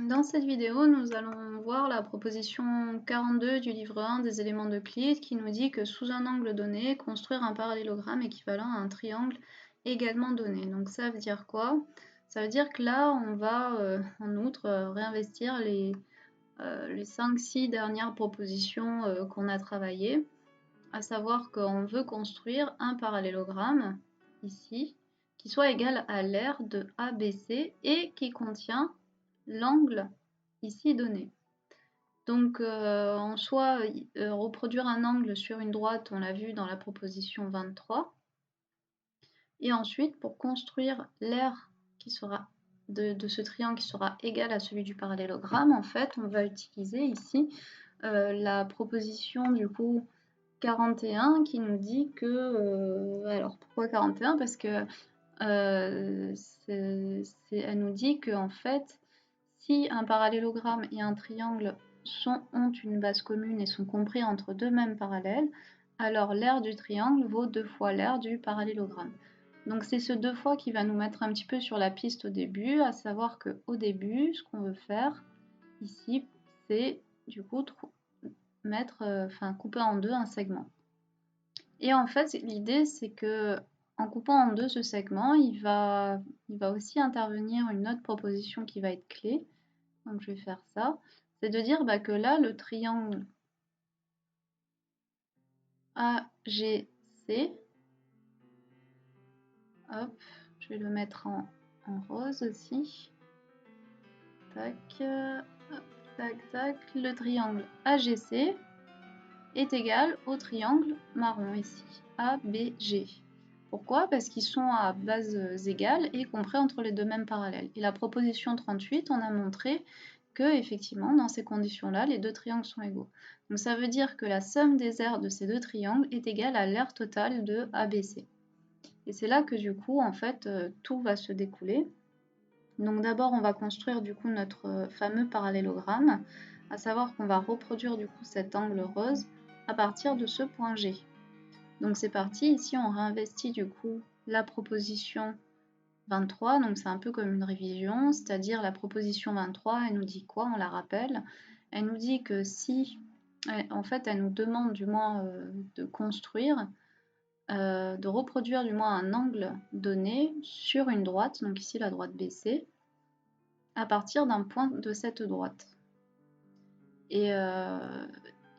Dans cette vidéo, nous allons voir la proposition 42 du livre 1 des éléments d'Euclide qui nous dit que sous un angle donné, construire un parallélogramme équivalent à un triangle également donné. Donc ça veut dire quoi? Ça veut dire que là, on va en outre réinvestir les 5-6 dernières propositions qu'on a travaillées, à savoir qu'on veut construire un parallélogramme, ici, qui soit égal à l'aire de ABC et qui contient l'angle ici donné. Donc en soi, reproduire un angle sur une droite, on l'a vu dans la proposition 23. Et ensuite, pour construire l'aire qui sera de ce triangle qui sera égal à celui du parallélogramme, en fait, on va utiliser ici la proposition du coup 41 qui nous dit que... alors pourquoi 41? Parce que elle nous dit que en fait, si un parallélogramme et un triangle ont une base commune et sont compris entre deux mêmes parallèles, alors l'aire du triangle vaut 2 fois l'aire du parallélogramme. Donc c'est ce 2 fois qui va nous mettre un petit peu sur la piste au début, à savoir qu'au début, ce qu'on veut faire ici, c'est du coup couper en deux un segment. Et en fait, l'idée, c'est que en coupant en deux ce segment, il va aussi intervenir une autre proposition qui va être clé. Donc je vais faire ça. C'est de dire que là, le triangle AGC, hop, je vais le mettre en rose aussi. Tac, hop, tac, tac. Le triangle AGC est égal au triangle marron ici, ABG. Pourquoi? Parce qu'ils sont à bases égales et compris entre les deux mêmes parallèles. Et la proposition 38, on a montré que, effectivement, dans ces conditions-là, les deux triangles sont égaux. Donc ça veut dire que la somme des aires de ces deux triangles est égale à l'aire totale de ABC. Et c'est là que, du coup, en fait, tout va se découler. Donc d'abord, on va construire, du coup, notre fameux parallélogramme, à savoir qu'on va reproduire, du coup, cet angle rose à partir de ce point G. Donc c'est parti, ici on réinvestit du coup la proposition 23, donc c'est un peu comme une révision, c'est-à-dire la proposition 23, elle nous dit quoi? On la rappelle. Elle nous dit que si, en fait elle nous demande du moins de construire, de reproduire du moins un angle donné sur une droite, donc ici la droite BC, à partir d'un point de cette droite.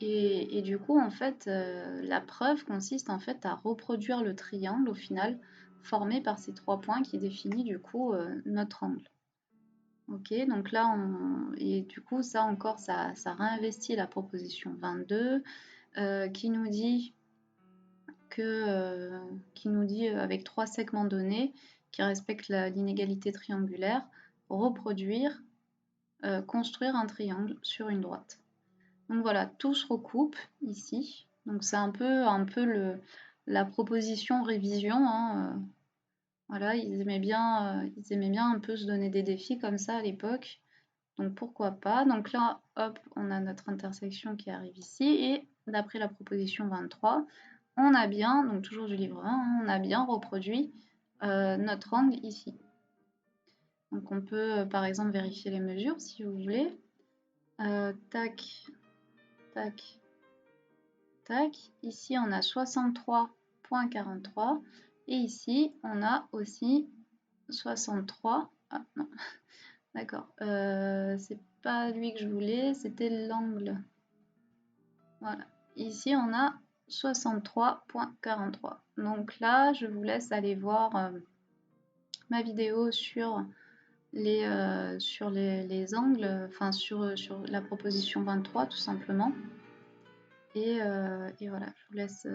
Et du coup, en fait, la preuve consiste en fait à reproduire le triangle au final formé par ces 3 points qui définit du coup notre angle. Ok, donc là, et du coup, ça encore, ça réinvestit la proposition 22 qui nous dit avec 3 segments donnés qui respectent l'inégalité triangulaire, reproduire, construire un triangle sur une droite. Donc voilà, tout se recoupe ici. Donc c'est un peu la proposition révision, hein. Voilà, ils aimaient bien un peu se donner des défis comme ça à l'époque. Donc pourquoi pas. Donc là, hop, on a notre intersection qui arrive ici. Et d'après la proposition 23, on a bien, donc toujours du livre 1, hein, on a bien reproduit notre angle ici. Donc on peut par exemple vérifier les mesures si vous voulez. Tac, tac, tac. Ici, on a 63,43 et ici, on a aussi 63. Ah non, d'accord. C'est pas lui que je voulais, c'était l'angle. Voilà. Ici, on a 63,43. Donc là, je vous laisse aller voir ma vidéo sur les angles, enfin sur la proposition 23 tout simplement. Et voilà, je vous laisse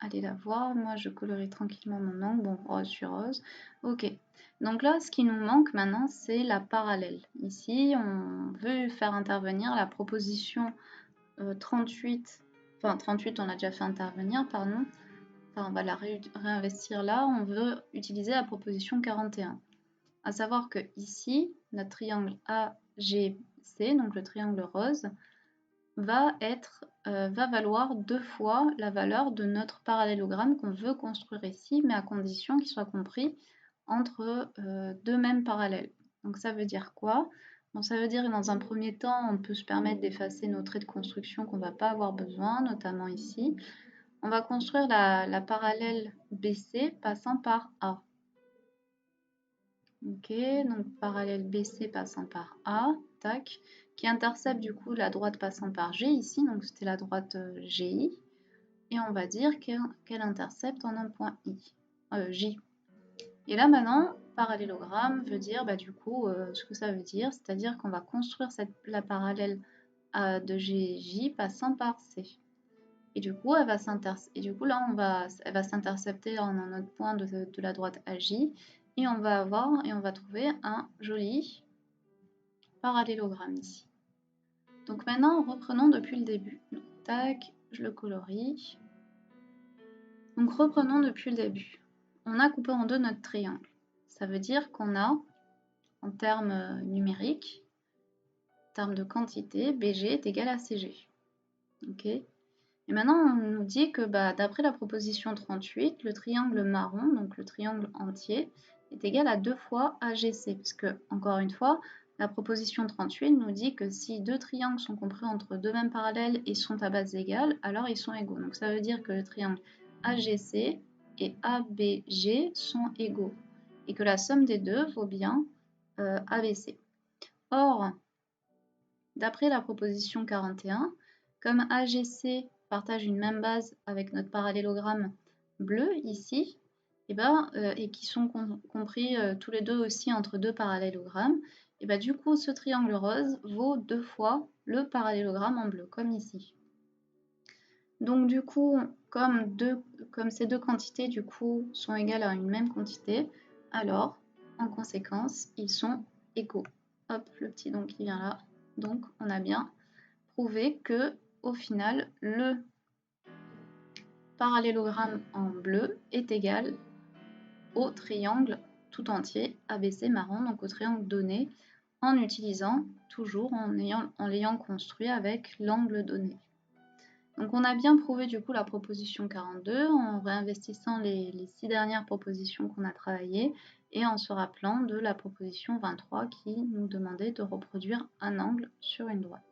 aller la voir. Moi, je colorie tranquillement mon angle. Bon, rose sur rose. Ok. Donc là, ce qui nous manque maintenant, c'est la parallèle. Ici, on veut faire intervenir la proposition 38. Enfin, 38, on a déjà fait intervenir, pardon. Enfin, on va la réinvestir là. On veut utiliser la proposition 41. À savoir que ici, notre triangle AGC, donc le triangle rose, va valoir 2 fois la valeur de notre parallélogramme qu'on veut construire ici, mais à condition qu'il soit compris entre deux mêmes parallèles. Donc ça veut dire quoi? Bon, ça veut dire que dans un premier temps, on peut se permettre d'effacer nos traits de construction qu'on ne va pas avoir besoin, notamment ici. On va construire la parallèle BC passant par A. Ok, donc parallèle BC passant par A, tac, qui intercepte du coup la droite passant par G ici, donc c'était la droite GI, et on va dire qu'elle intercepte en un point J. Et là maintenant, parallélogramme veut dire du coup ce que ça veut dire, c'est-à-dire qu'on va construire la parallèle de GJ passant par C. Et du coup, là, elle va s'intercepter en un autre point de la droite AJ, et on va trouver un joli parallélogramme ici. Donc maintenant, reprenons depuis le début. Donc, tac, je le colorie. Donc reprenons depuis le début. On a coupé en deux notre triangle. Ça veut dire qu'on a, en termes numériques, en termes de quantité, BG est égal à CG. Ok. Et maintenant, on nous dit que d'après la proposition 38, le triangle marron, donc le triangle entier, est égal à 2 fois AGC, parce que, encore une fois, la proposition 38 nous dit que si deux triangles sont compris entre deux mêmes parallèles et sont à base égale, alors ils sont égaux. Donc ça veut dire que le triangle AGC et ABG sont égaux, et que la somme des deux vaut bien ABC. Or, d'après la proposition 41, comme AGC partage une même base avec notre parallélogramme bleu ici, et qui sont compris tous les deux aussi entre deux parallélogrammes, et du coup ce triangle rose vaut 2 fois le parallélogramme en bleu, comme ici. Donc du coup, comme ces deux quantités du coup sont égales à une même quantité, alors en conséquence ils sont égaux. Hop, le petit donc qui vient là. Donc on a bien prouvé que au final le parallélogramme en bleu est égal au triangle tout entier ABC marron, donc au triangle donné, en utilisant toujours en l'ayant construit avec l'angle donné. Donc on a bien prouvé du coup la proposition 42 en réinvestissant les 6 dernières propositions qu'on a travaillées et en se rappelant de la proposition 23 qui nous demandait de reproduire un angle sur une droite.